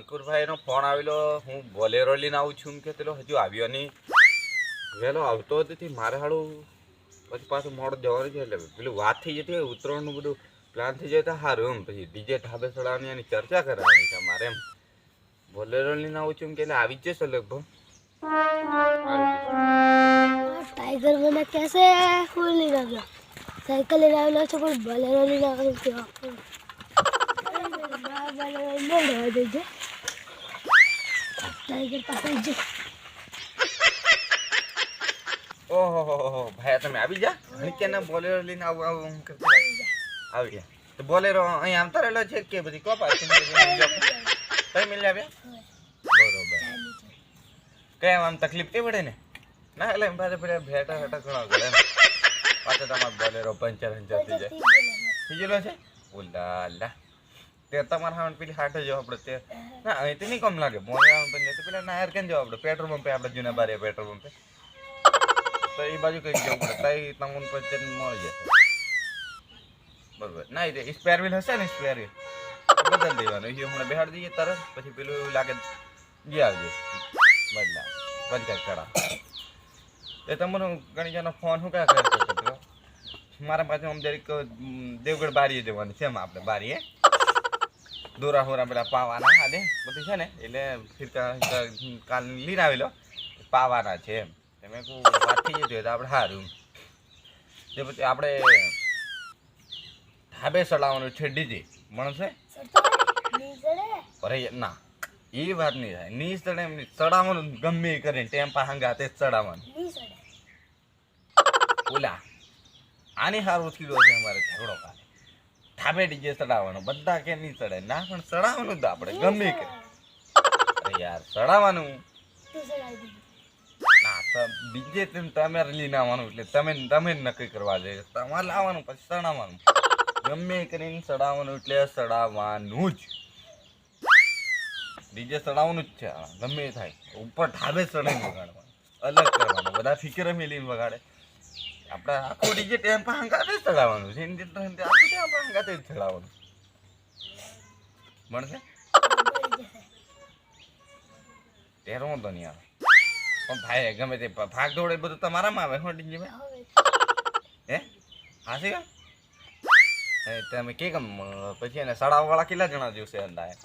અંકુરભાઈનો phone આવેલો. હું Bolero લઈને આવું છું કે પેલો હજુ આવ્યો નહીં. વહેલો આવતો હતી મારે હાડું પછી પાછું મોડું જવાનું છે એટલે પેલું વાત થઈ જતી હોય ઉત્તરાયણનું બધું પ્લાન થઈ જાય તો સારું એમ. પછી ડીજે ઢાબે ચડાવવાની એની ચર્ચા કરવાની છે મારે એમ. બોલેરો લઈને આવું છું કે એટલે આવી જ જશે લગભગ. टाइगर बना कैसे फूल नहीं लगा साइकिल ले आवेलो छो पण बोलेरो લઈને આવે છે બોલેરો લઈ દેજે टाइगर પાસે જ ઓહો ભાઈ તમે આવી જા. કે બોલેરો લઈને આવું કરતા આવી ગયા તો બોલેરો અહીં આવતા રહેલો છે કે બધી કોપા કઈ મિલ આવ્યા બરોબર. કેમ આમ તકલીફ નહીં પડે ને? ના એટલે એમ પાસે પેલા ભેટા ઘણા કરે પાછો તમારો બોલેરો પંચર થઈ જાય. થઈ ગયેલો છે ઓલા તે તમારા હાવન પેલી હાટે જવા આપણે તે ના અહીંથી નહીં કમ લાગે બોલેરો પંચર તો પેલા નાયર કેમ જવા આપણે પેટ્રોલ પંપે આપણે જૂના બારે પેટ્રોલ પંપે તો એ બાજુ કઈ જવું પડે તઈ તમને પંચર મળી જશે બરોબર. ના એ સ્પેર વ્હીલ હશે ને સ્પેર વ્હીલ બદલ દેવાનું એ હમણાં બેહાડી દઈએ તરત પછી પેલું એવું લાગે જે આવજો બદલા પંચર કરા એ તમને ઘણી જણનો ફોન શું ક્યાં કરતો મારા પાસે આમ જરીક દેવગઢ બારીએ જવાનું છે એમ આપણે બારીએ દોરા હોરા પેલા પાવાના હાલે બધું છે ને એટલે ફિરકા કાલ લઈને આવેલો પાવાના છે એમ તમે કોઈ વાત થઈ જતી હોય તો આપણે સારું એ પછી આપણે ઢાબે ચડાવવાનું છે ડીજે મળશે અરે ના એ વાત નહીં થાય ની ચડે એમ ચડાવવાનું ગમે એ કરીને ટેમ્પા હંગાતે જ ચડાવવાનું ઓલા આની સારું થયું છે અમારે ઝઘડો કાલે ઢાબે ડીજે ચડાવવાનો બધા કે નહીં ચડે ના પણ ચડાવવાનું તો આપણે ગમે કે અરે યાર ચડાવવાનું ના તો ડીજે તમે લઈને આવવાનું એટલે તમે નક્કી કરવા જોઈએ તમારે લાવવાનું પછી ચડાવવાનું ગમે કરીને ચડાવવાનું એટલે ચડાવવાનું જ ડીજે ચડાવવાનું જ છે ગમે એ થાય ઉપર ઢાબે ચડાવીને વગાડવાનું અલગ કરવાનું બધા ફિકર મેલીને વગાડે આપણે આખું ડીજે ટેમ્પા હંગાતે જ ચડાવવાનું છે આખું ટેમ્પા હંગાતે જ ચડાવવાનું મળશે તેરો તો નહીં આવે પણ ભાઈ ગમે તે ભાગ દોડે બધું તમારામાં આવે શું ડીજે હે હાસી તમે કે કેમ પછી એને સડાવવાળા કેટલા જણા દિવસે અંદાય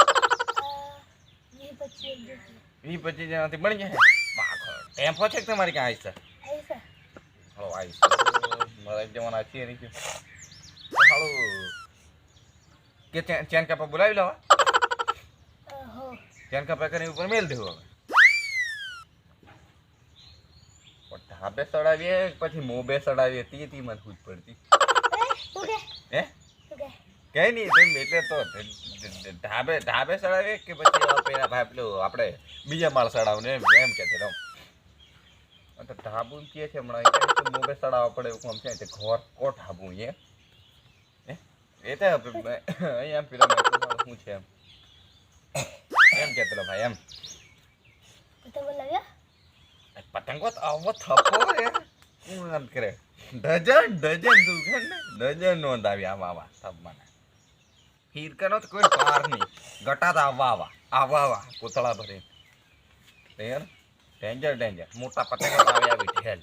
20-25 જણાથી બની જાય ટેમ્પો છે કે તમારી ક્યાં આવીશ હો આવીશ મારા જવાના છીએ નહીં સારું કે ચેન કાપા બોલાવી લો ચેન કાપા કરીને ઉપર મેલ દેવું હવે ઢાબે ચડાવીએ પછી મોબે ચડાવીએ તી મને પૂછ પડતી હે કઈ નહીં તેમ એટલે તો ઢાબે ચડાવીએ કે પછી પેલા ભાઈ પેલું આપણે બીજા માળ ચડાવને એમ કહેતી રહો તો ઢાબુ કે છે હમણાં મોબે ચડાવવા પડે એવું કામ છે તે ઘર કો ઢાબુ એ તો અહીંયા પેલા શું છે એમ કહેતો ભાઈ એમ પતંગો તો આવો થપ્પો હું એમ કરે ડઝન નોંધાવી આવા થપ્પાના હીરકાનો તો કોઈ પાર નહીં ગટા તો આવા કોતળા ભરે ડેન્જર મોટા પતંગ આવી ઢેલ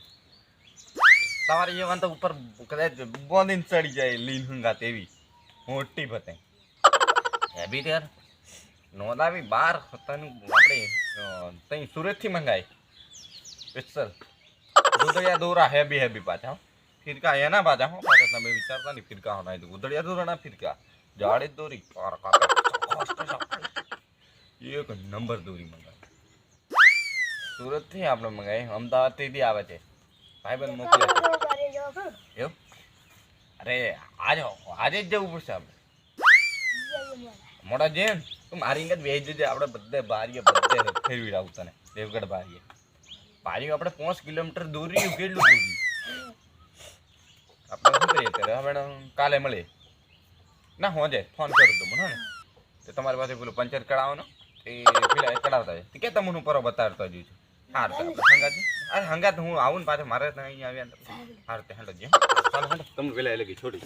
તમારે જેવાન તો ઉપર કદાચ બોંધીને ચડી જાય લીન હંગાત એવી મોટી પતંગ હેવી યાર નોંધાવી 12 આપણે તઈ સુરતથી મંગાઈ સ્પેશિયલ ઉદળિયા દોરા હેવી પાછા ફિરકા એના પાછા હો પાછા તમે વિચારતા નહીં ફિરકા હોના ઉદળિયા દોરાના ફિરકા જાડી દોરી એક નંબર દોરી મંગાવી સુરતથી આપણે મંગાવી અમદાવાદથી બી આવે છે ભાઈબંધ મોકલે એવું અરે આજે જ જવું પડશે આપણે મોડા જેમ તું મારી અંગત વેચ દેજે આપણે બધે બારીએ ફેરવી રાવું તને દેવગઢ બારીએ આપણે 5 કિલોમીટર દૂર રહ્યું કેટલું દૂર આપણે શું કરીએ ત્યારે હવે કાલે મળીએ ના હું જાય ફોન કરું તો મને ને તો તમારી પાસે પેલું પંચર કઢાવવાનો એ પેલા કઢાવતા હોય કે તમને પરો બતાડતો જ છું હાર હંગાત હું આવું ને પાછો મારે અહીંયા આવ્યા હાર તે હાલ જ ચાલો તમને પેલા એ લગી છોડી